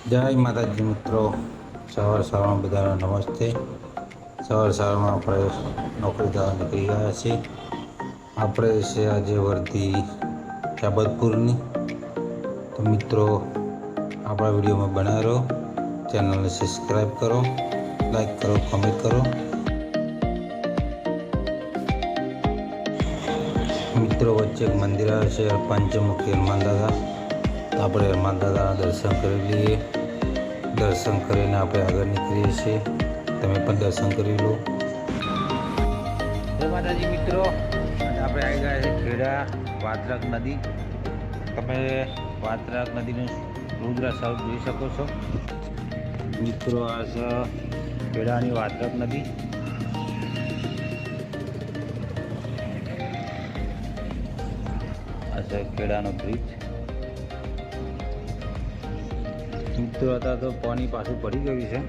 જય માતાજી મિત્રો, સવારમાં બધાને નમસ્તે। સવારમાં આપણે નોકરી જવા નીકળી ગયા છીએ। આપણે છે આજે વર્ધી ચાબતપુરની। તો મિત્રો આપણા વિડીયોમાં બનાવી રહો, ચેનલને સબસ્ક્રાઈબ કરો, લાઈક કરો, કમેન્ટ કરો। મિત્રો વચ્ચે એક મંદિર આવે છે પંચમુખી હનુમાન દાદા। તો આપણે હનુમાન દાદાના દર્શન કરી લઈએ। દર્શન કરીને આપણે આગળ નીકળીએ છીએ, તમે પણ દર્શન કરી લો। જય માતાજી મિત્રો, અને આપણે આવી ગયા છે ખેડા વાત્રક નદી। તમે વાત્રક નદીનું રુદ્ર સ્વરૂપ જોઈ શકો છો મિત્રો। આ છે ખેડાની વાત્રક નદી। આ છે ખેડાનો બ્રિજ મિત્રો। હતા તો પાણી પાછું પડી ગયું છે।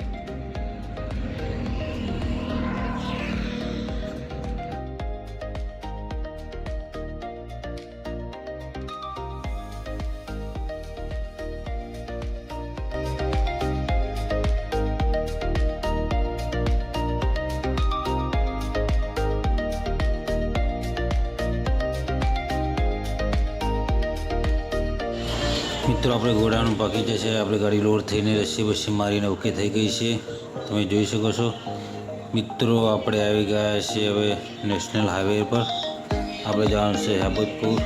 મિત્રો આપણે ઘોડાનું પાકી જશે। આપણે ગાડી લોડ થઈને રસ્સી બસ્સી મારીને ઓકે થઈ ગઈ છે, તમે જોઈ શકો છો મિત્રો। આપણે આવી ગયા છીએ હવે નેશનલ હાઈવે પર। આપણે જવાનું છે ચાબતપુર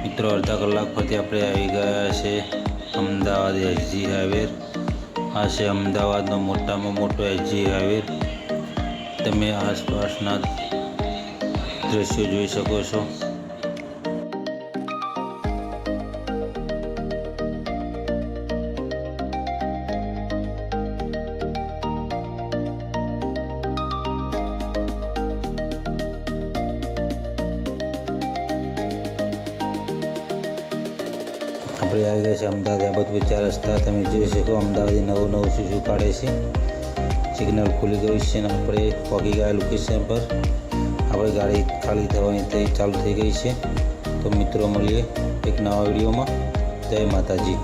મિત્રો। અડધા કલાક પછી આપણે આવી ગયા છે અમદાવાદ એસજી હાઈવે। આ છે અમદાવાદનો મોટામાં મોટો એસજી હાઈવે। તમે આસપાસના દ્રશ્યો જોઈ શકો છો। આપણે આવી ગયા છે અમદાવાદ ચાબતપુર 4 રસ્તા। તમે જોઈ શકો અમદાવાદ નવું શું કાઢે છે। સિગ્નલ ખુલી ગયું છે અને આપણે પહોંચી ગયા લોકેશન પર। આપણે ગાડી ખાલી થવાની ચાલુ થઈ ગઈ છે। તો મિત્રો મળીએ એક નવા વિડીયોમાં। જય માતાજી।